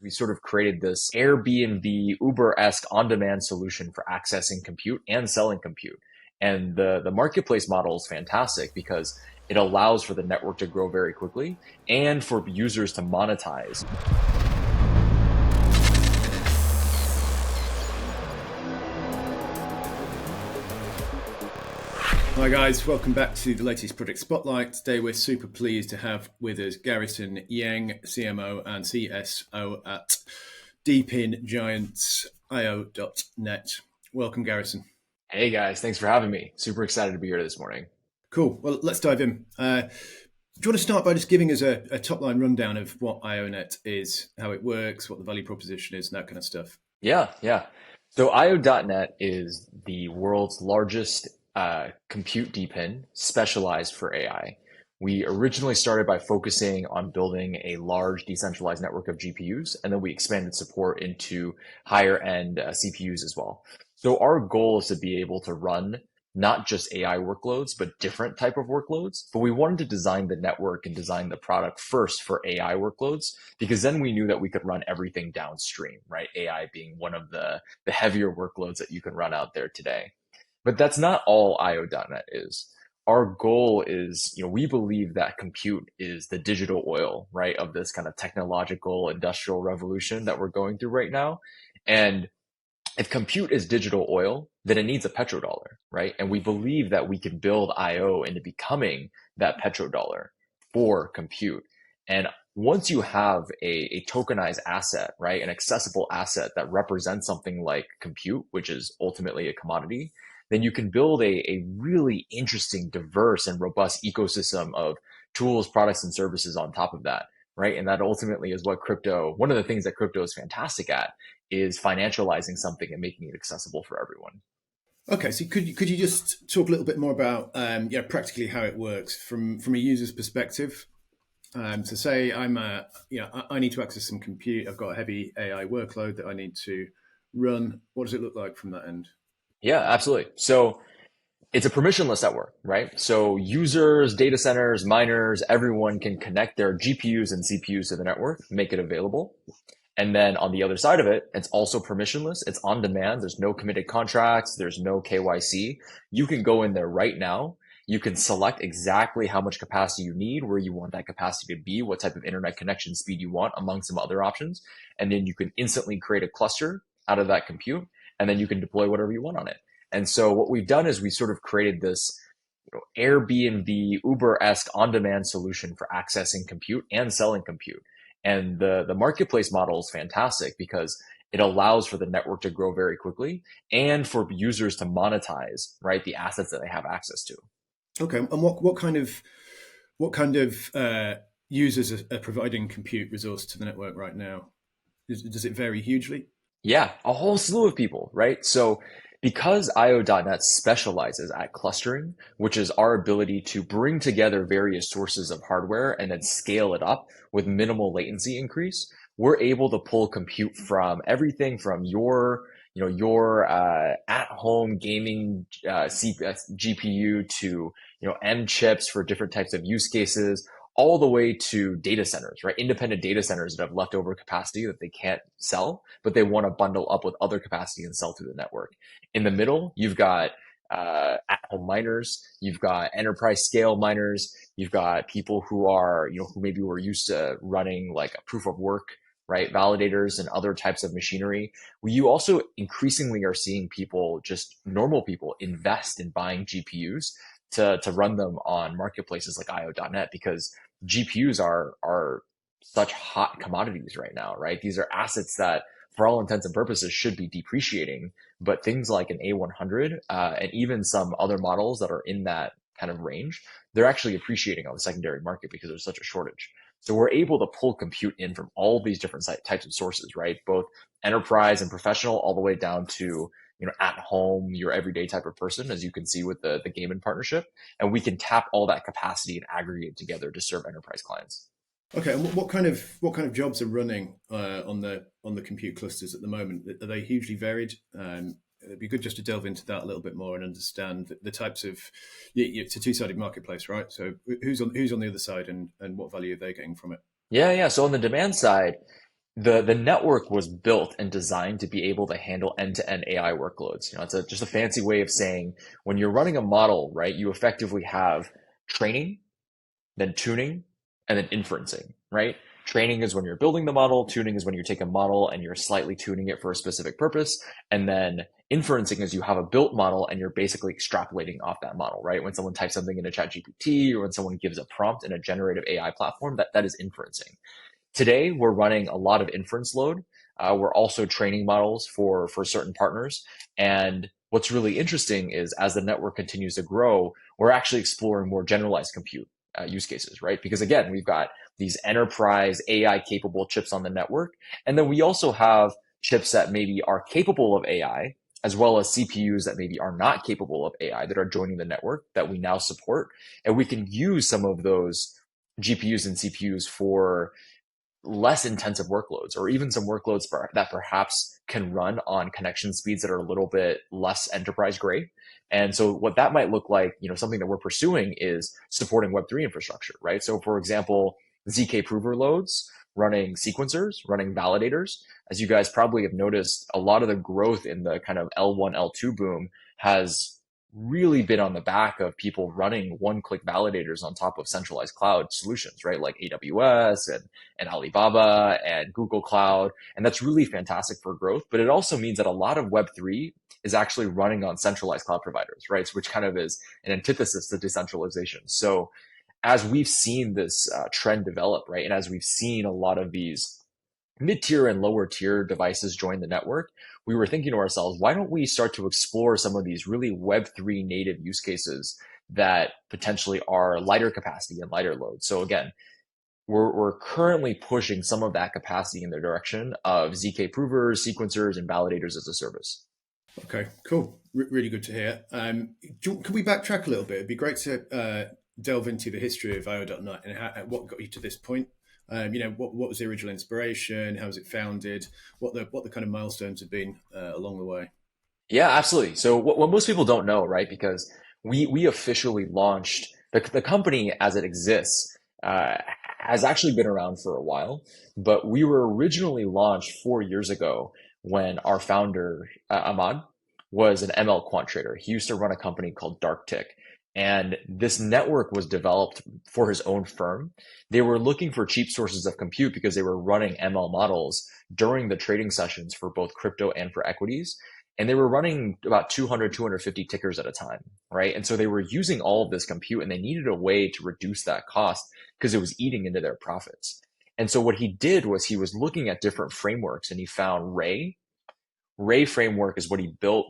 We sort of created this Airbnb, Uber-esque on-demand solution for accessing compute and selling compute. And the marketplace model is fantastic because it allows for the network to grow very quickly and for users to monetize. Hi guys, welcome back to the latest Project Spotlight. Today we're super pleased to have with us Garrison Yang, CMO and CSO at DePin Giant IO.net. Welcome, Garrison. Hey guys, thanks for having me. Super excited to be here this morning. Cool. Well, let's dive in. Do you want to start by just giving us a top-line rundown of what IO.net is, how it works, what the value proposition is, and that kind of stuff? Yeah. So IO.net is the world's largest compute DePin specialized for AI. We originally started by focusing on building a large decentralized network of GPUs, and then we expanded support into higher end CPUs as well. So our goal is to be able to run not just AI workloads, but different type of workloads. But we wanted to design the network and design the product first for AI workloads, because then we knew that we could run everything downstream, right? AI being one of the heavier workloads that you can run out there today. But that's not all IO.net is. Our goal is, we believe that compute is the digital oil, right, of this kind of technological industrial revolution that we're going through right now. And if compute is digital oil, then it needs a petrodollar, right? And we believe that we can build IO into becoming that petrodollar for compute. And once you have a tokenized asset, right, an accessible asset that represents something like compute, which is ultimately a commodity, then you can build a really interesting, diverse, and robust ecosystem of tools, products, and services on top of that, right? And that ultimately is what one of the things that crypto is fantastic at is financializing something and making it accessible for everyone. Okay, so could you just talk a little bit more about practically how it works from a user's perspective? So say I need to access some compute. I've got a heavy AI workload that I need to run. What does it look like from that end? Yeah, absolutely. So it's a permissionless network, right? So users, data centers, miners, everyone can connect their GPUs and CPUs to the network, make it available. And then on the other side of it, it's also permissionless. It's on demand. There's no committed contracts. There's no KYC. You can go in there right now. You can select exactly how much capacity you need, where you want that capacity to be, what type of internet connection speed you want, among some other options. And then you can instantly create a cluster out of that compute, and then you can deploy whatever you want on it. And so what we've done is we sort of created this Airbnb, Uber-esque on-demand solution for accessing compute and selling compute. And the marketplace model is fantastic because it allows for the network to grow very quickly and for users to monetize, right, the assets that they have access to. Okay, and what kind of users are providing compute resource to the network right now? Does it vary hugely? Yeah, a whole slew of people, right? So because IO.net specializes at clustering, which is our ability to bring together various sources of hardware and then scale it up with minimal latency increase, we're able to pull compute from everything from your at-home gaming GPU to M chips for different types of use cases, all the way to data centers, right? Independent data centers that have leftover capacity that they can't sell, but they want to bundle up with other capacity and sell through the network. In the middle, you've got at-home miners, you've got enterprise scale miners, you've got people who are, who maybe were used to running like a proof of work, right? Validators and other types of machinery. You also increasingly are seeing people, just normal people, invest in buying GPUs to run them on marketplaces like IO.net because GPUs are such hot commodities right now, right? These are assets that, for all intents and purposes, should be depreciating, but things like an A100 and even some other models that are in that kind of range, they're actually appreciating on the secondary market because there's such a shortage. So we're able to pull compute in from all these different types of sources, right? Both enterprise and professional, all the way down to at home, your everyday type of person, as you can see with the Gaiman partnership. And we can tap all that capacity and aggregate together to serve enterprise clients. Okay, and what kind of jobs are running on the compute clusters at the moment? Are they hugely varied? It'd be good just to delve into that a little bit more and understand the types of. It's a two-sided marketplace, right? So who's on the other side, and what value are they getting from it? Yeah. So on the demand side, the network was built and designed to be able to handle end-to-end AI workloads. It's just a fancy way of saying when you're running a model, right, you effectively have training, then tuning, and then inferencing, right? Training is when you're building the model, tuning is when you take a model and you're slightly tuning it for a specific purpose, and then inferencing is you have a built model and you're basically extrapolating off that model, right? When someone types something into ChatGPT or when someone gives a prompt in a generative AI platform, that is inferencing. Today, we're running a lot of inference load. We're also training models for certain partners. And what's really interesting is as the network continues to grow, we're actually exploring more generalized compute use cases, right? Because again, we've got these enterprise AI capable chips on the network. And then we also have chips that maybe are capable of AI, as well as CPUs that maybe are not capable of AI that are joining the network that we now support. And we can use some of those GPUs and CPUs for less intensive workloads or even some workloads that perhaps can run on connection speeds that are a little bit less enterprise grade. And so what that might look like, something that we're pursuing is supporting Web3 infrastructure, right? So for example, ZK prover loads, running sequencers, running validators. As you guys probably have noticed, a lot of the growth in the kind of L1, L2 boom has really been on the back of people running one-click validators on top of centralized cloud solutions, right? Like AWS and Alibaba and Google Cloud. And that's really fantastic for growth. But it also means that a lot of Web3 is actually running on centralized cloud providers, right? So which kind of is an antithesis to decentralization. So as we've seen this trend develop, right, and as we've seen a lot of these mid-tier and lower tier devices join the network, we were thinking to ourselves, why don't we start to explore some of these really Web3 native use cases that potentially are lighter capacity and lighter load? So again, we're currently pushing some of that capacity in the direction of ZK provers, sequencers, and validators as a service. Okay, cool. Really good to hear. Can we backtrack a little bit? It'd be great to delve into the history of IO.NET and what got you to this point. What was the original inspiration? How was it founded? What the kind of milestones have been along the way? Yeah, absolutely. So what most people don't know, right? Because we officially launched the company as it exists, has actually been around for a while, but we were originally launched 4 years ago when our founder, Ahmad, was an ML quant trader. He used to run a company called DarkTick. And this network was developed for his own firm. They were looking for cheap sources of compute because they were running ML models during the trading sessions for both crypto and for equities. And they were running about 200, 250 tickers at a time, right? And so they were using all of this compute and they needed a way to reduce that cost because it was eating into their profits. And so what he did was he was looking at different frameworks and he found Ray. Ray framework is what he built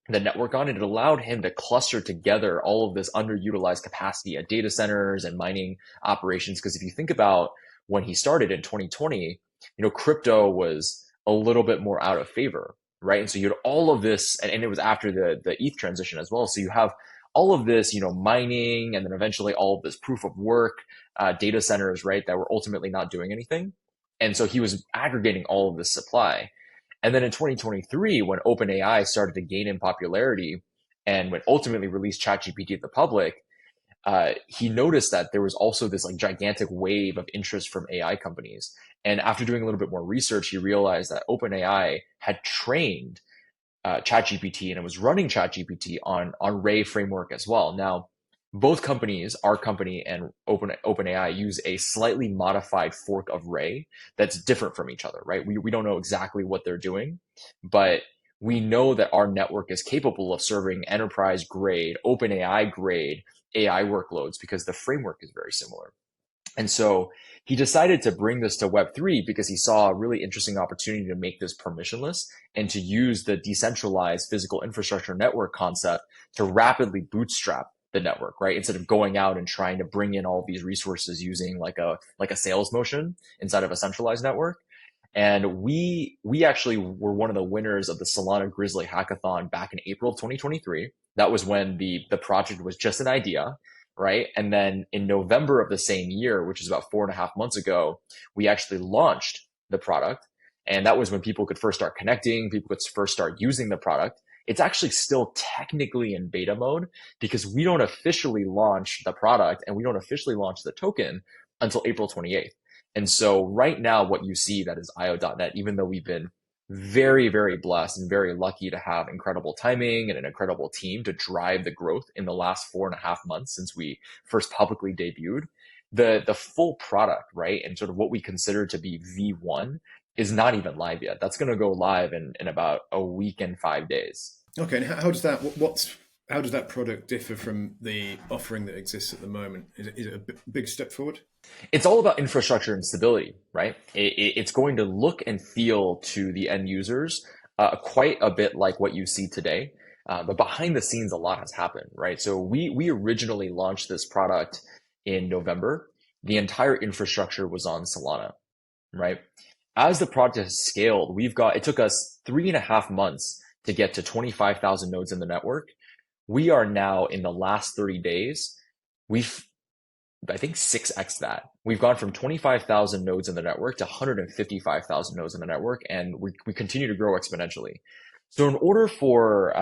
the network on, and it allowed him to cluster together all of this underutilized capacity at data centers and mining operations. Because if you think about when he started in 2020, crypto was a little bit more out of favor, right? And so you had all of this, and it was after the ETH transition as well. So you have all of this, mining, and then eventually all of this proof of work data centers, right, that were ultimately not doing anything. And so he was aggregating all of this supply. And then in 2023, when OpenAI started to gain in popularity and when ultimately released ChatGPT to the public, he noticed that there was also this like gigantic wave of interest from AI companies. And after doing a little bit more research, he realized that OpenAI had trained ChatGPT and it was running ChatGPT on Ray framework as well. Now, both companies, our company and OpenAI, use a slightly modified fork of Ray that's different from each other, right? We don't know exactly what they're doing, but we know that our network is capable of serving enterprise grade, OpenAI grade AI workloads because the framework is very similar. And so he decided to bring this to Web3 because he saw a really interesting opportunity to make this permissionless and to use the decentralized physical infrastructure network concept to rapidly bootstrap the network, right? Instead of going out and trying to bring in all these resources using like a sales motion inside of a centralized network. And we actually were one of the winners of the Solana Grizzly hackathon back in April of 2023. That was when the project was just an idea, right? And then in November of the same year, which is about 4.5 months ago, we actually launched the product. And that was when people could first start connecting, people could first start using the product. It's actually still technically in beta mode because we don't officially launch the product and we don't officially launch the token until April 28th. And so right now, what you see that is IO.net, even though we've been very, very blessed and very lucky to have incredible timing and an incredible team to drive the growth in the last 4.5 months since we first publicly debuted, the full product, right? And sort of what we consider to be V1 is not even live yet. That's going to go live in about a week and 5 days. Okay, and how does that how does that product differ from the offering that exists at the moment? Is it a big step forward? It's all about infrastructure and stability, right? It's going to look and feel to the end users quite a bit like what you see today. But behind the scenes, a lot has happened, right? So we originally launched this product in November. The entire infrastructure was on Solana, right? As the project has scaled, it took us 3.5 months to get to 25,000 nodes in the network. We are now in the last 30 days. We've I think 6x that. We've gone from 25,000 nodes in the network to 155,000 nodes in the network, and we continue to grow exponentially. So in order for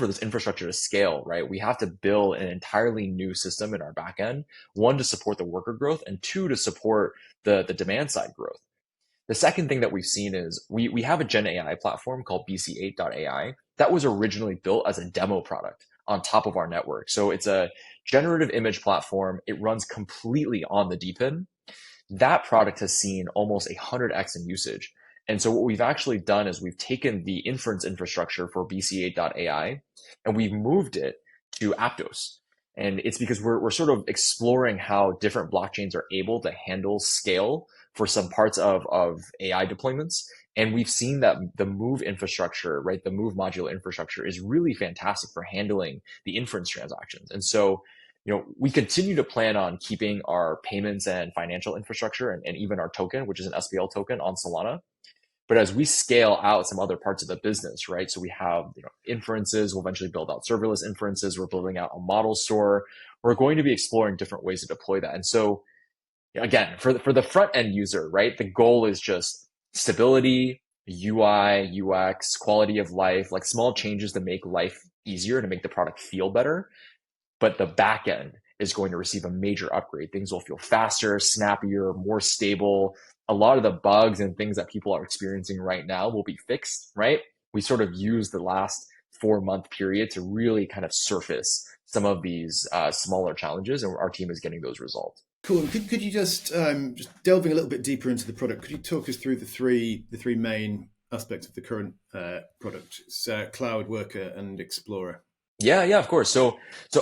this infrastructure to scale, right, we have to build an entirely new system in our backend. One, to support the worker growth, and two, to support the demand side growth. The second thing that we've seen is we have a Gen AI platform called BC8.ai that was originally built as a demo product on top of our network. So it's a generative image platform. It runs completely on the DePin. That product has seen almost 100x in usage. And so what we've actually done is we've taken the inference infrastructure for BC8.ai and we've moved it to Aptos. And it's because we're sort of exploring how different blockchains are able to handle scale for some parts of AI deployments. And we've seen that the Move infrastructure, right, the Move modular infrastructure is really fantastic for handling the inference transactions. And so, we continue to plan on keeping our payments and financial infrastructure and even our token, which is an SPL token, on Solana. But as we scale out some other parts of the business, right? So we have, inferences, we'll eventually build out serverless inferences. We're building out a model store. We're going to be exploring different ways to deploy that. And so again, for the front end user, right? The goal is just stability, UI, UX, quality of life, like small changes to make life easier, to make the product feel better. But the back end is going to receive a major upgrade. Things will feel faster, snappier, more stable. A lot of the bugs and things that people are experiencing right now will be fixed, right? We sort of used the last 4-month period to really kind of surface some of these smaller challenges, and our team is getting those results. Cool. Could you just delving a little bit deeper into the product? Could you talk us through the three main aspects of the current product? It's Cloud, Worker, and Explorer. Yeah, of course. So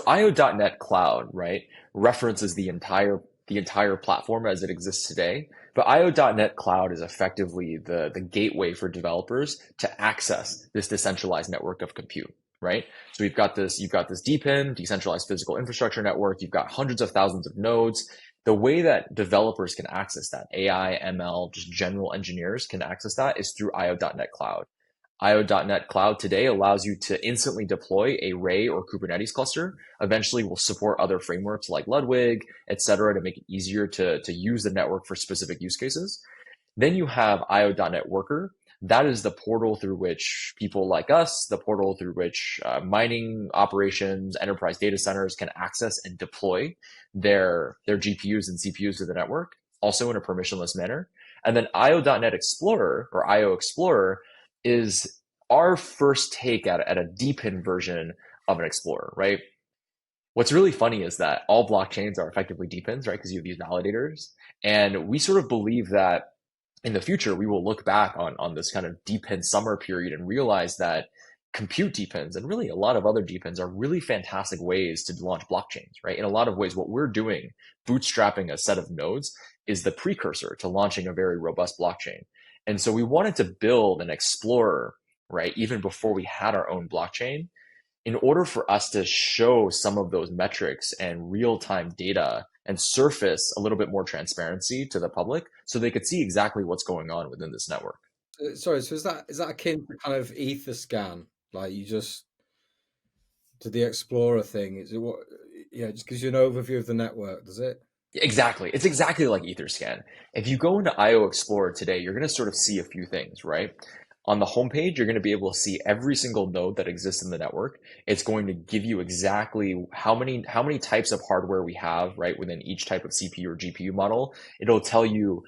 IO.net Cloud, right, references the entire platform as it exists today. But IO.net Cloud is effectively the gateway for developers to access this decentralized network of compute, right? So you've got this DePin, decentralized physical infrastructure network. You've got hundreds of thousands of nodes. The way that developers can access that, AI, ML, just general engineers can access that, is through IO.net Cloud. IO.net Cloud today allows you to instantly deploy a Ray or Kubernetes cluster. Eventually, we'll support other frameworks like Ludwig, et cetera, to make it easier to use the network for specific use cases. Then you have IO.net Worker. That is the portal through which people like us, the portal through which mining operations, enterprise data centers can access and deploy their GPUs and CPUs to the network, also in a permissionless manner. And then IO.net Explorer, or IO Explorer, is our first take at a DePin version of an Explorer, right? What's really funny is that all blockchains are effectively DePins, right? Because you have these validators. And we sort of believe that in the future, we will look back on this kind of DePin summer period and realize that compute DePins and really a lot of other DePins are really fantastic ways to launch blockchains, right? In a lot of ways, what we're doing, bootstrapping a set of nodes, is the precursor to launching a very robust blockchain. And so we wanted to build an Explorer, right, even before we had our own blockchain, in order for us to show some of those metrics and real-time data and surface a little bit more transparency to the public so they could see exactly what's going on within this network. Sorry, so is that akin to kind of Etherscan? Like you just to the Explorer thing? Is it what? Yeah, it just gives you an overview of the network, does it? Exactly. It's exactly like Etherscan. If you go into IO Explorer today, you're going to sort of see a few things, right? On the homepage, you're going to be able to see every single node that exists in the network. It's going to give you exactly how many types of hardware we have, right, within each type of CPU or GPU model. It'll tell you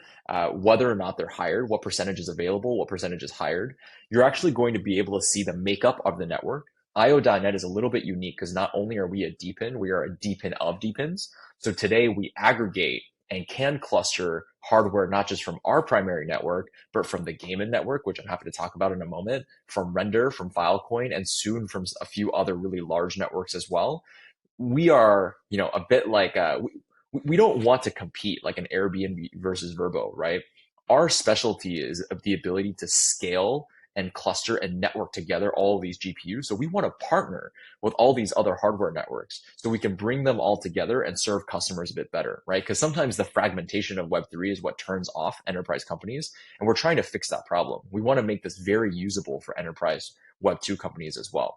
whether or not they're hired, what percentage is available, what percentage is hired. You're actually going to be able to see the makeup of the network. IO.net is a little bit unique because not only are we a DePin, we are a DePin of DePins. So today we aggregate and can cluster hardware not just from our primary network, but from the Gaiman network, which I'm happy to talk about in a moment, from Render, from Filecoin, and soon from a few other really large networks as well. We are, a bit like we don't want to compete like an Airbnb versus Verbo, right? Our specialty is of the ability to scale and cluster and network together all of these GPUs. So we want to partner with all these other hardware networks so we can bring them all together and serve customers a bit better, right? Because sometimes the fragmentation of Web3 is what turns off enterprise companies. And we're trying to fix that problem. We want to make this very usable for enterprise Web2 companies as well.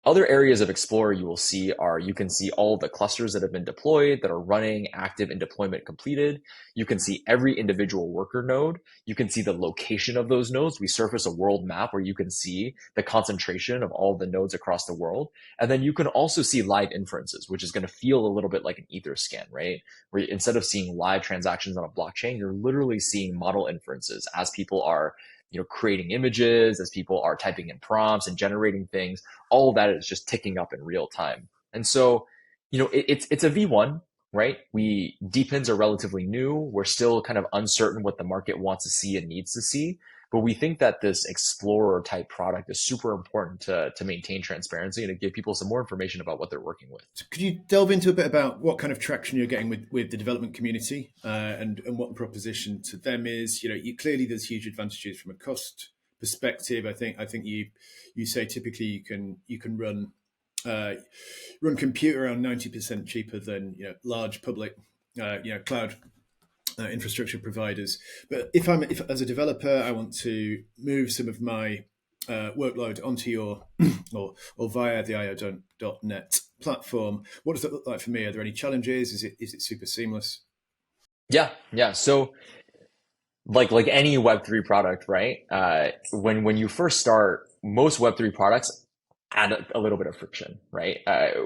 Other areas of Explorer you will see are, you can see all the clusters that have been deployed, that are running, active, and deployment completed. You can see every individual worker node. You can see the location of those nodes. We surface a world map where you can see the concentration of all the nodes across the world. And then you can also see live inferences, which is going to feel a little bit like an Etherscan, right? Where instead of seeing live transactions on a blockchain, you're literally seeing model inferences as people are creating images, as people are typing in prompts and generating things. All of that is just ticking up in real time. And so, it's a V1, right? DePins are relatively new. We're still kind of uncertain what the market wants to see and needs to see. But we think that this Explorer type product is super important to maintain transparency and to give people some more information about what they're working with. So could you delve into a bit about what kind of traction you're getting with the development community and what the proposition to them is? Clearly there's huge advantages from a cost perspective. I think you say typically you can run compute around 90% cheaper than large public cloud infrastructure providers. But if as a developer, I want to move some of my workload onto your or via the IO.net platform, what does that look like for me? Are there any challenges? Is it super seamless? Yeah. So like any Web3 product, right? When you first start, most Web3 products add a little bit of friction, right?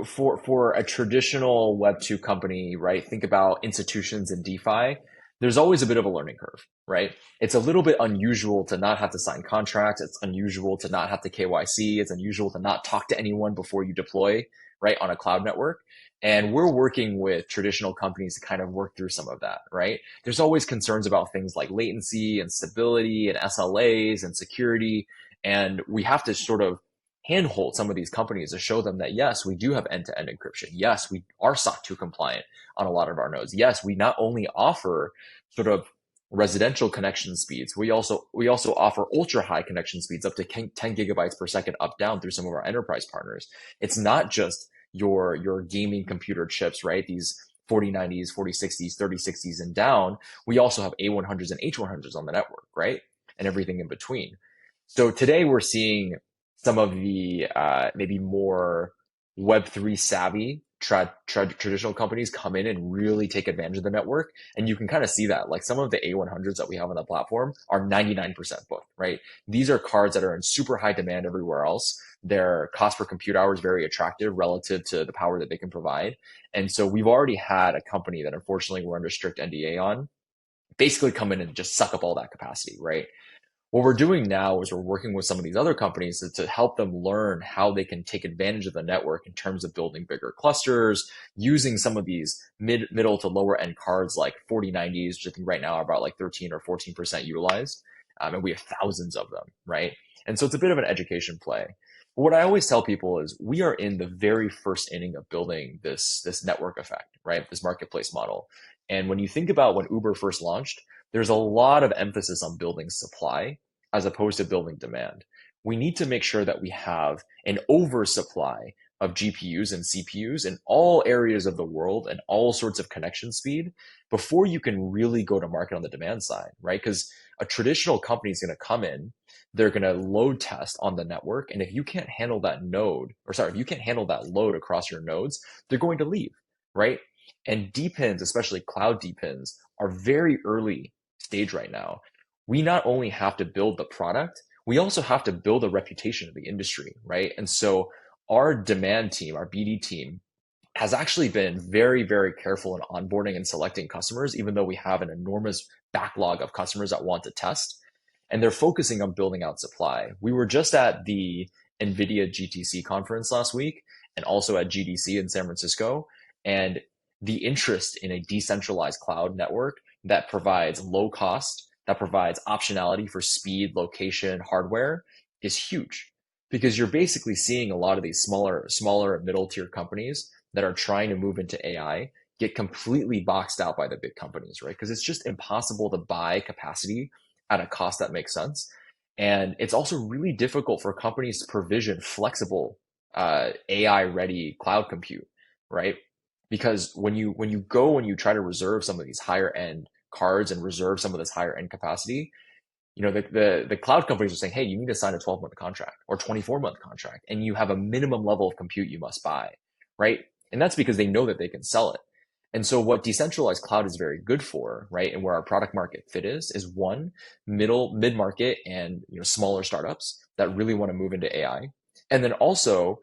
For a traditional Web2 company, right? Think about institutions in DeFi. There's always a bit of a learning curve, right? It's a little bit unusual to not have to sign contracts. It's unusual to not have to KYC. It's unusual to not talk to anyone before you deploy, right, on a cloud network. And we're working with traditional companies to kind of work through some of that, right? There's always concerns about things like latency and stability and SLAs and security. And we have to sort of handhold some of these companies to show them that, yes, we do have end-to-end encryption. Yes, we are SOC 2 compliant on a lot of our nodes. Yes, we not only offer sort of residential connection speeds, we also offer ultra high connection speeds up to 10 gigabytes per second up down through some of our enterprise partners. It's not just your gaming computer chips, right? These 4090s, 4060s, 3060s and down. We also have A100s and H100s on the network, right? And everything in between. So today we're seeing some of the maybe more Web3 savvy traditional companies come in and really take advantage of the network. And you can kind of see that, like some of the A100s that we have on the platform are 99% booked, right? These are cards that are in super high demand everywhere else. Their cost per compute hour is very attractive relative to the power that they can provide. And so we've already had a company that unfortunately we're under strict NDA on basically come in and just suck up all that capacity, right? What we're doing now is we're working with some of these other companies to help them learn how they can take advantage of the network in terms of building bigger clusters, using some of these middle to lower end cards like 4090s, which I think right now are about like 13 or 14% utilized. And we have thousands of them, right? And so it's a bit of an education play. But what I always tell people is we are in the very first inning of building this network effect, right? This marketplace model. And when you think about when Uber first launched, there's a lot of emphasis on building supply as opposed to building demand. We need to make sure that we have an oversupply of GPUs and CPUs in all areas of the world and all sorts of connection speed before you can really go to market on the demand side, right? Because a traditional company is going to come in, they're going to load test on the network. And if you can't handle that if you can't handle that load across your nodes, they're going to leave, right? And DePins, especially cloud DePins, are very early stage right now. we not only have to build the product, we also have to build a reputation of the industry, right? And so our demand team, our BD team, has actually been very, very careful in onboarding and selecting customers, even though we have an enormous backlog of customers that want to test. And they're focusing on building out supply. We were just at the NVIDIA GTC conference last week and also at GDC in San Francisco. And the interest in a decentralized cloud network that provides low cost, that provides optionality for speed, location, hardware is huge, because you're basically seeing a lot of these smaller middle tier companies that are trying to move into AI get completely boxed out by the big companies, right? Because it's just impossible to buy capacity at a cost that makes sense. And it's also really difficult for companies to provision flexible AI ready cloud compute, right? Because when you try to reserve some of these higher end cards and reserve some of this higher end capacity, the cloud companies are saying, hey, you need to sign a 12-month contract or 24-month contract, and you have a minimum level of compute you must buy, right? And that's because they know that they can sell it. And so what decentralized cloud is very good for, right, and where our product market fit is one, mid-market and smaller startups that really want to move into AI. And then also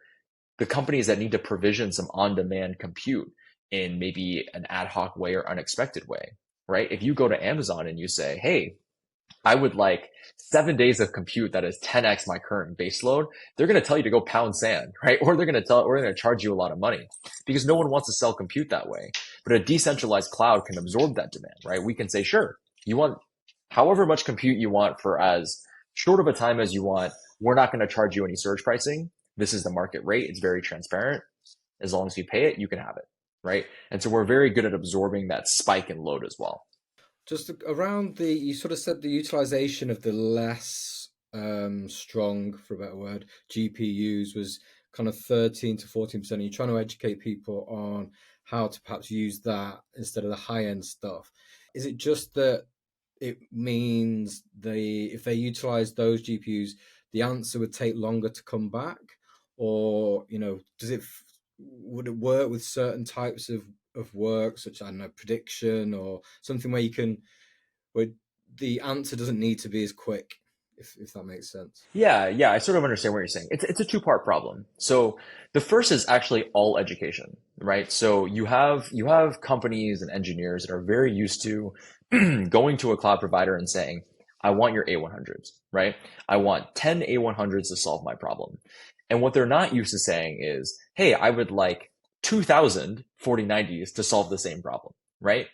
the companies that need to provision some on-demand compute in maybe an ad hoc way or unexpected way, right? If you go to Amazon and you say, hey, I would like 7 days of compute that is 10x my current base load, they're going to tell you to go pound sand, right? Or they're going to charge you a lot of money, because no one wants to sell compute that way. But a decentralized cloud can absorb that demand, right? We can say, sure, you want however much compute you want for as short of a time as you want. We're not going to charge you any surge pricing. This is the market rate. It's very transparent. As long as you pay it, you can have it, right? And so we're very good at absorbing that spike in load as well. Just around you sort of said the utilization of the less strong, for a better word, GPUs was kind of 13 to 14%. You're trying to educate people on how to perhaps use that instead of the high-end stuff. Is it just that it means if they utilize those GPUs, the answer would take longer to come back? Or, would it work with certain types of work, such, I don't know, prediction or something where the answer doesn't need to be as quick, if that makes sense? Yeah, I sort of understand what you're saying. It's a two-part problem. So the first is actually all education, right? So you have companies and engineers that are very used to going to a cloud provider and saying, I want your A100s, right? I want 10 A100s to solve my problem. And what they're not used to saying is, hey, I would like 2,000 4090s to solve the same problem, right?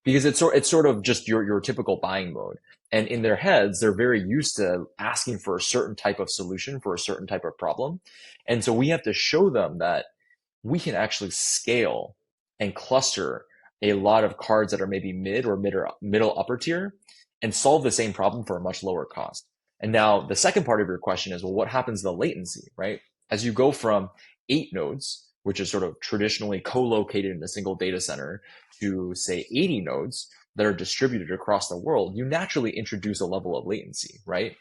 Because it's sort of just your typical buying mode. And in their heads, they're very used to asking for a certain type of solution for a certain type of problem. And so we have to show them that we can actually scale and cluster a lot of cards that are maybe mid or middle upper tier and solve the same problem for a much lower cost. And now the second part of your question is, well, what happens to the latency, right? As you go from 8 nodes, which is sort of traditionally co-located in a single data center, to say 80 nodes that are distributed across the world, you naturally introduce a level of latency, right?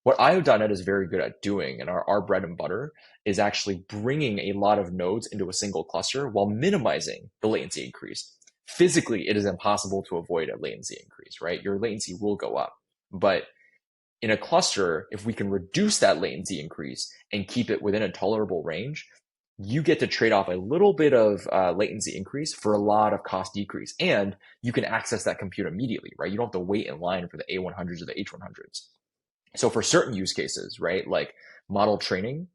What IO.NET is very good at doing, and our bread and butter, is actually bringing a lot of nodes into a single cluster while minimizing the latency increase. Physically, it is impossible to avoid a latency increase, right? Your latency will go up. But in a cluster, if we can reduce that latency increase and keep it within a tolerable range, you get to trade off a little bit of latency increase for a lot of cost decrease. And you can access that compute immediately, right? You don't have to wait in line for the A100s or the H100s. So for certain use cases, right, like model training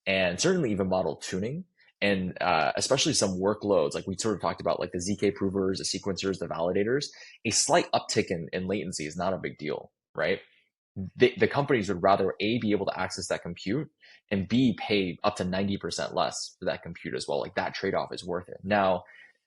and certainly even model tuning, and especially some workloads, like we sort of talked about, like the ZK provers, the sequencers, the validators, a slight uptick in latency is not a big deal, right? The companies would rather A, be able to access that compute, and B, pay up to 90% less for that compute as well. Like that trade-off is worth it. Now,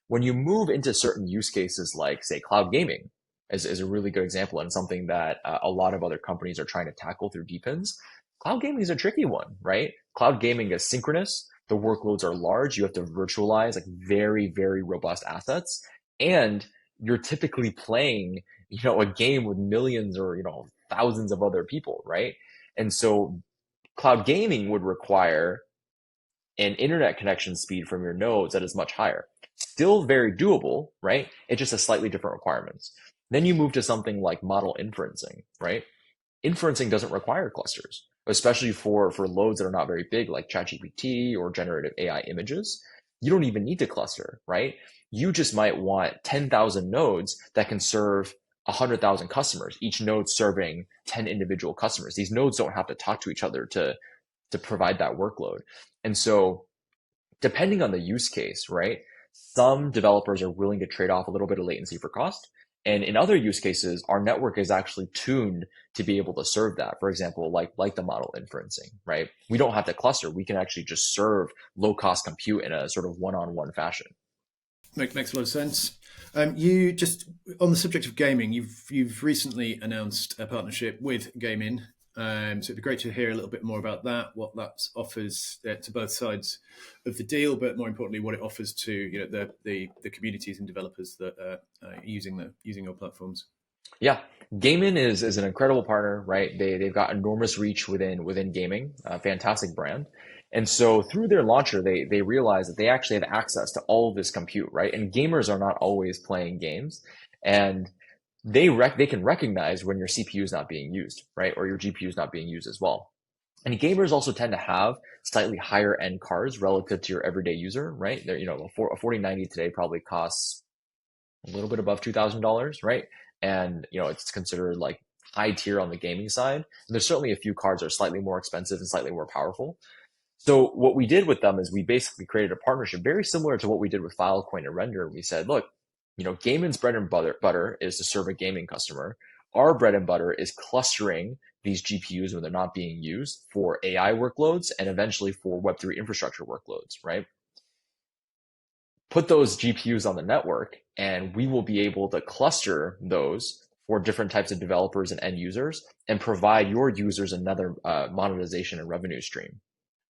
when you move into certain use cases, like say cloud gaming is a really good example, and something that a lot of other companies are trying to tackle through DePins. Cloud gaming is a tricky one, right? Cloud gaming is synchronous. The workloads are large. You have to virtualize like very, very robust assets. And you're typically playing, a game with millions or, thousands of other people, right? And so cloud gaming would require an internet connection speed from your nodes that is much higher. Still very doable, right? It just has slightly different requirements. Then you move to something like model inferencing, right? Inferencing doesn't require clusters, especially for loads that are not very big, like ChatGPT or generative AI images. You don't even need to cluster, right? You just might want 10,000 nodes that can serve 100,000 customers, each node serving 10 individual customers. These nodes don't have to talk to each other to provide that workload. And so depending on the use case, right? Some developers are willing to trade off a little bit of latency for cost. And in other use cases, our network is actually tuned to be able to serve that. For example, like the model inferencing, right? We don't have to cluster. We can actually just serve low cost compute in a sort of one-on-one fashion. Makes a lot of sense. You just on the subject of gaming, you've recently announced a partnership with Gaming. So it'd be great to hear a little bit more about that, what that offers to both sides of the deal, but more importantly, what it offers to the communities and developers that are using your platforms. Yeah, Gaimin is an incredible partner, right? They've got enormous reach within gaming, a fantastic brand. And so through their launcher, they realize that they actually have access to all of this compute, right? And gamers are not always playing games, and they can recognize when your CPU is not being used, right? Or your GPU is not being used as well. And gamers also tend to have slightly higher end cards relative to your everyday user, right? They're, a 4090 today probably costs a little bit above $2,000, right? And it's considered like high tier on the gaming side. And there's certainly a few cards that are slightly more expensive and slightly more powerful. So what we did with them is we basically created a partnership very similar to what we did with Filecoin and Render. We said, look, Gaimin's bread and butter is to serve a gaming customer. Our bread and butter is clustering these GPUs when they're not being used for AI workloads and eventually for Web3 infrastructure workloads, right? Put those GPUs on the network and we will be able to cluster those for different types of developers and end users and provide your users another monetization and revenue stream,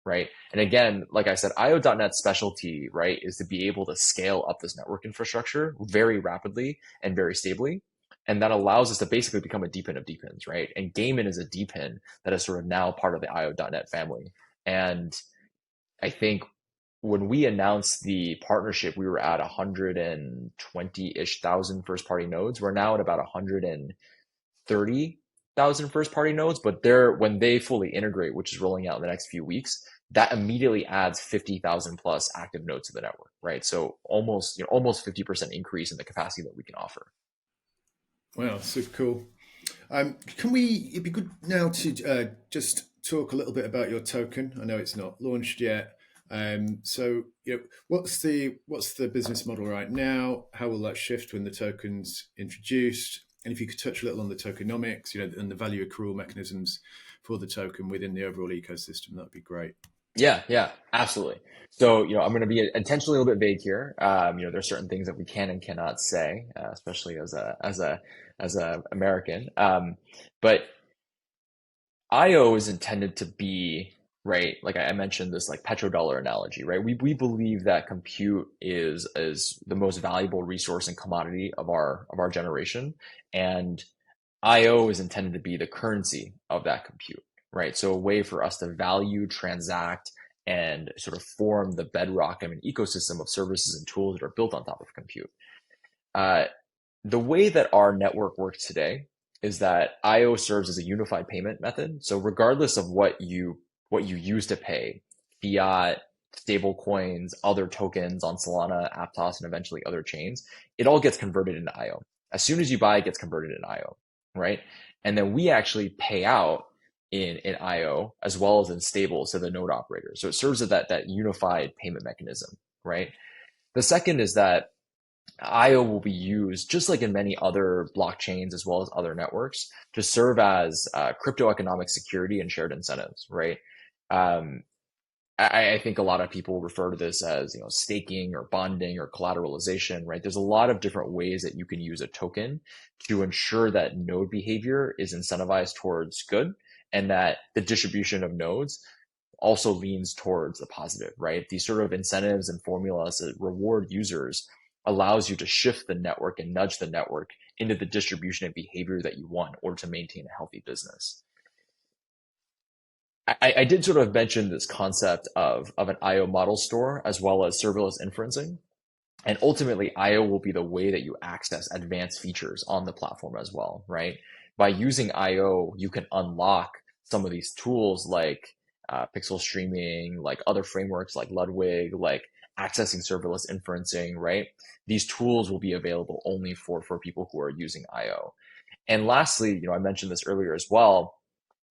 right? And again, like I said, IO.NET's specialty, right, is to be able to scale up this network infrastructure very rapidly and very stably. And that allows us to basically become a DePin of DePins, right? And Gaimin is a DePin that is sort of now part of the IO.NET family. And I think when we announced the partnership, we were at 120-ish thousand first party nodes. We're now at about 130,000 first party nodes, but when they fully integrate, which is rolling out in the next few weeks, that immediately adds 50,000 plus active nodes to the network, right? So almost 50% increase in the capacity that we can offer. Wow, super cool. It'd be good now to just talk a little bit about your token. I know it's not launched yet. So what's the business model right now? How will that shift when the token's introduced? And if you could touch a little on the tokenomics, and the value accrual mechanisms for the token within the overall ecosystem, that'd be great. Yeah, absolutely. So, I'm going to be intentionally a little bit vague here. There's certain things that we can and cannot say, especially as a American. But IO is intended to be, right, like I mentioned this like petrodollar analogy, right? We believe that compute is the most valuable resource and commodity of our generation, and IO is intended to be the currency of that compute, right? So a way for us to value, transact, and sort of form the bedrock of an ecosystem of services and tools that are built on top of compute. The way that our network works today is that IO serves as a unified payment method. So regardless of what you use to pay, fiat, stable coins, other tokens on Solana, Aptos, and eventually other chains, it all gets converted into IO. As soon as you buy, it gets converted into IO, right? And then we actually pay out in IO as well as in stables to the node operator. So it serves as that unified payment mechanism, right? The second is that IO will be used, just like in many other blockchains as well as other networks, to serve as crypto economic security and shared incentives, right? I think a lot of people refer to this as staking or bonding or collateralization, right? There's a lot of different ways that you can use a token to ensure that node behavior is incentivized towards good and that the distribution of nodes also leans towards the positive, right? These sort of incentives and formulas that reward users allows you to shift the network and nudge the network into the distribution and behavior that you want in order to maintain a healthy business. I did sort of mention this concept of an IO model store as well as serverless inferencing. And ultimately, IO will be the way that you access advanced features on the platform as well, right? By using IO, you can unlock some of these tools like pixel streaming, like other frameworks like Ludwig, like accessing serverless inferencing, right? These tools will be available only for people who are using IO. And lastly, I mentioned this earlier as well.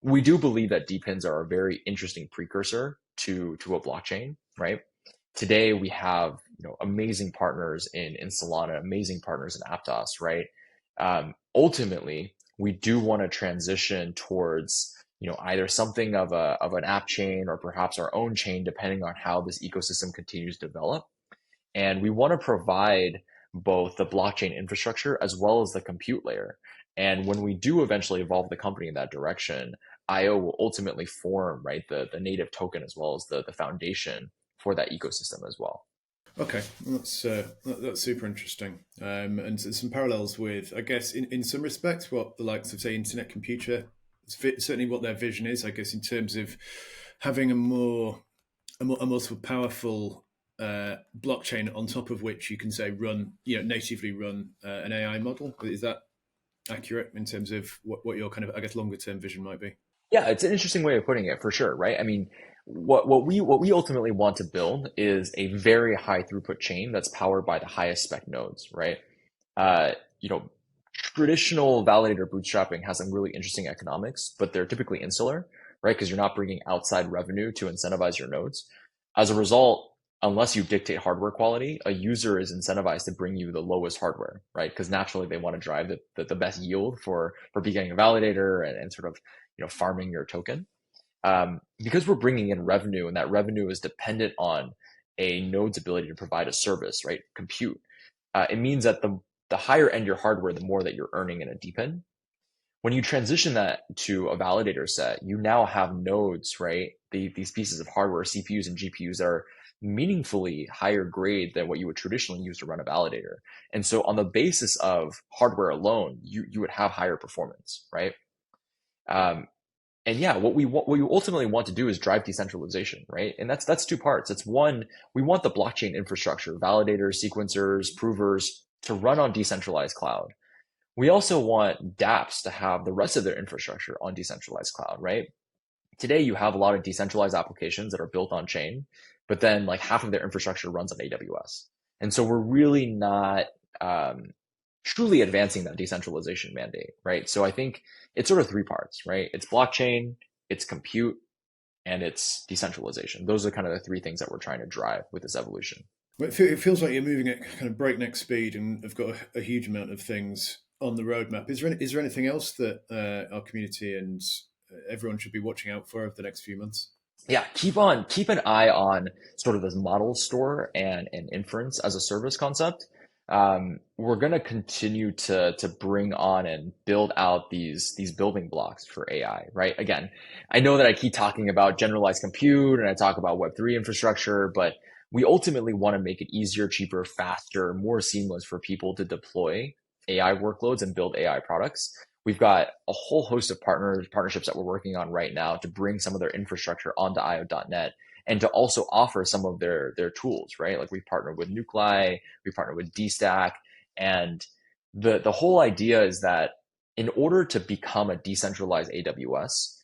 We do believe that DePins are a very interesting precursor to a blockchain, right? Today we have amazing partners in Solana, amazing partners in Aptos, right? Ultimately, we do want to transition towards either something of an app chain or perhaps our own chain, depending on how this ecosystem continues to develop. And we want to provide both the blockchain infrastructure as well as the compute layer. And when we do eventually evolve the company in that direction, IO will ultimately form, right, the native token as well as the foundation for that ecosystem as well. Okay, that's super interesting, and some parallels with, I guess, in some respects, what the likes of say Internet Computer, certainly what their vision is, I guess, in terms of having a more sort of powerful blockchain on top of which you can say natively run an AI model. Is that accurate in terms of what your kind of, I guess, longer term vision might be? Yeah, it's an interesting way of putting it for sure, right? I mean, what we ultimately want to build is a very high throughput chain that's powered by the highest spec nodes, right? Uh, you know, Traditional validator bootstrapping has some really interesting economics, but they're typically insular, right? Because you're not bringing outside revenue to incentivize your nodes. As a result, unless you dictate hardware quality, a user is incentivized to bring you the lowest hardware, right? Because naturally they want to drive the best yield for becoming a validator and sort of farming your token. Because we're bringing in revenue, and that revenue is dependent on a node's ability to provide a service, right? Compute. It means that the higher end your hardware, the more that you're earning in a DePin. When you transition that to a validator set, you now have nodes, right? These pieces of hardware, CPUs and GPUs that are meaningfully higher grade than what you would traditionally use to run a validator. And so on the basis of hardware alone, you would have higher performance, right? Um, and yeah, what you ultimately want to do is drive decentralization, right? And that's two parts. It's one, we want the blockchain infrastructure, validators, sequencers, provers to run on decentralized cloud. We also want dApps to have the rest of their infrastructure on decentralized cloud, right? Today, you have a lot of decentralized applications that are built on chain, but then like half of their infrastructure runs on AWS. And so we're really not truly advancing that decentralization mandate, right? So I think it's sort of three parts, right? It's blockchain, it's compute, and it's decentralization. Those are kind of the three things that we're trying to drive with this evolution. Well, it feels like you're moving at kind of breakneck speed and have got a huge amount of things on the roadmap. Is there anything else that our community and everyone should be watching out for over the next few months? Yeah, keep an eye on sort of this model store and inference as a service concept. We're going to continue to bring on and build out these building blocks for AI, right? Again, I know that I keep talking about generalized compute and I talk about Web3 infrastructure, but we ultimately want to make it easier, cheaper, faster, more seamless for people to deploy AI workloads and build AI products. We've got a whole host of partnerships that we're working on right now to bring some of their infrastructure onto io.net and to also offer some of their tools, right? Like we partnered with Nuclei, we partnered with DStack, and the whole idea is that in order to become a decentralized AWS,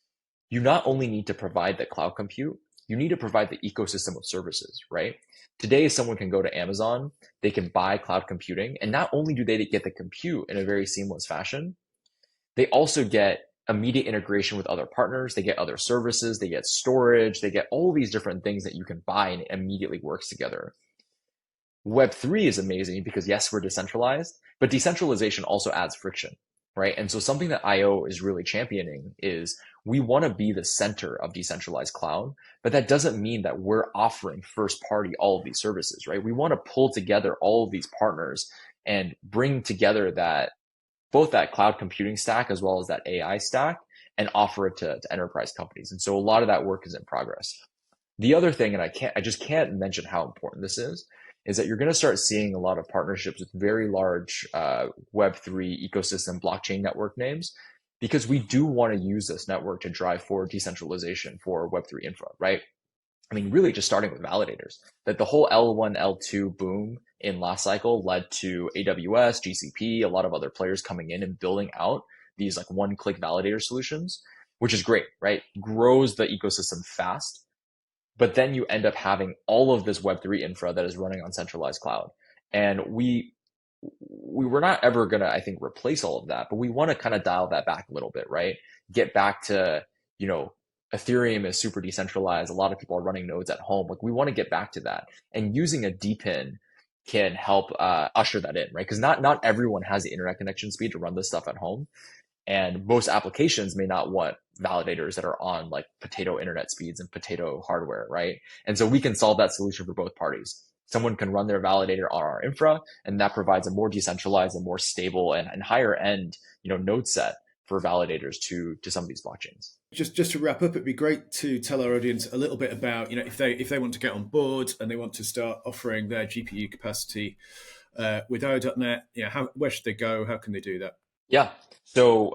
you not only need to provide the cloud compute, you need to provide the ecosystem of services, right? Today, someone can go to Amazon, they can buy cloud computing, and not only do they get the compute in a very seamless fashion, they also get immediate integration with other partners. They get other services. They get storage. They get all these different things that you can buy and it immediately works together. Web3 is amazing because yes, we're decentralized, but decentralization also adds friction, right? And so something that IO is really championing is we want to be the center of decentralized cloud, but that doesn't mean that we're offering first party all of these services, right? We want to pull together all of these partners and bring together both that cloud computing stack as well as that AI stack and offer it to enterprise companies. And so a lot of that work is in progress. The other thing, and I just can't mention how important this is that you're going to start seeing a lot of partnerships with very large Web3 ecosystem blockchain network names, because we do want to use this network to drive forward decentralization for Web3 infra, right? I mean, really just starting with validators, that the whole L1, L2 boom in last cycle led to AWS, GCP, a lot of other players coming in and building out these like one-click validator solutions, which is great, right? Grows the ecosystem fast, but then you end up having all of this Web3 infra that is running on centralized cloud. And we were not ever going to, I think, replace all of that, but we want to kind of dial that back a little bit, right? Get back to, you know, Ethereum is super decentralized. A lot of people are running nodes at home. Like we want to get back to that, and using a DePin can help usher that in, right? Because not everyone has the internet connection speed to run this stuff at home, and most applications may not want validators that are on like potato internet speeds and potato hardware, right? And so we can solve that solution for both parties. Someone can run their validator on our infra, and that provides a more decentralized and more stable and higher end, you know, node set for validators to some of these blockchains. Just to wrap up, it'd be great to tell our audience a little bit about, you know, if they want to get on board and they want to start offering their GPU capacity with IO.net, you know, where should they go? How can they do that? Yeah. So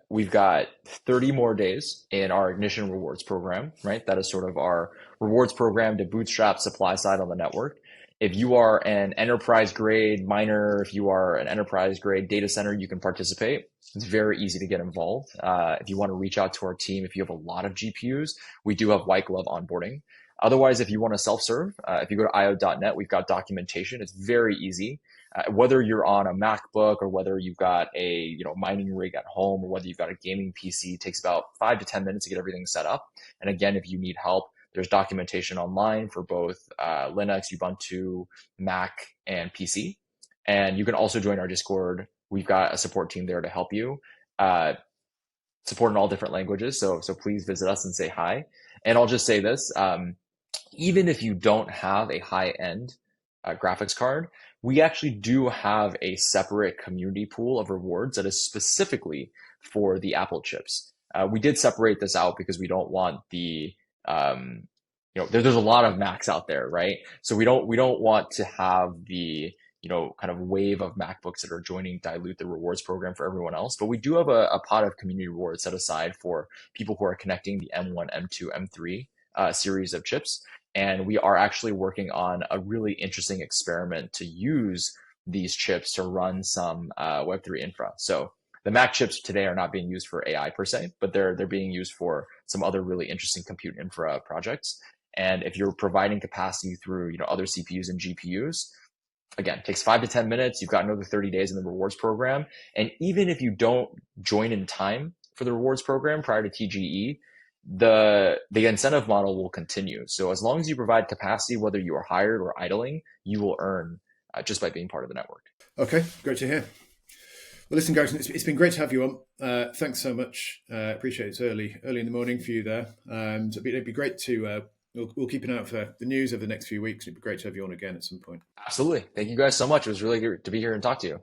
we've got 30 more days in our Ignition Rewards program, right? That is sort of our rewards program to bootstrap supply side on the network. If you are an enterprise grade miner, if you are an enterprise grade data center, you can participate. It's very easy to get involved. If you want to reach out to our team, if you have a lot of GPUs, we do have white glove onboarding. Otherwise, if you want to self-serve, if you go to io.net, we've got documentation. It's very easy. Whether you're on a MacBook or whether you've got a mining rig at home or whether you've got a gaming PC, it takes about 5 to 10 minutes to get everything set up. And again, if you need help, there's documentation online for both Linux, Ubuntu, Mac, and PC. And you can also join our Discord. We've got a support team there to help you. Support in all different languages. So please visit us and say hi. And I'll just say this, even if you don't have a high-end graphics card, we actually do have a separate community pool of rewards that is specifically for the Apple chips. We did separate this out because we don't want the there's a lot of Macs out there, right? So we don't want to have the kind of wave of MacBooks that are joining dilute the rewards program for everyone else. But we do have a pot of community rewards set aside for people who are connecting the M1, M2, M3 series of chips. And we are actually working on a really interesting experiment to use these chips to run some Web3 infra. So the Mac chips today are not being used for AI per se, but they're being used for some other really interesting compute infra projects. And if you're providing capacity through other CPUs and GPUs, again, it takes 5 to 10 minutes. You've got another 30 days in the rewards program. And even if you don't join in time for the rewards program prior to TGE, the incentive model will continue. So as long as you provide capacity, whether you are hired or idling, you will earn just by being part of the network. Okay, great to hear. Well, listen, Garrison, it's been great to have you on. Thanks so much. Appreciate it. It's early in the morning for you there. So it'd be great to, we'll keep an eye out for the news over the next few weeks. It'd be great to have you on again at some point. Absolutely. Thank you guys so much. It was really good to be here and talk to you.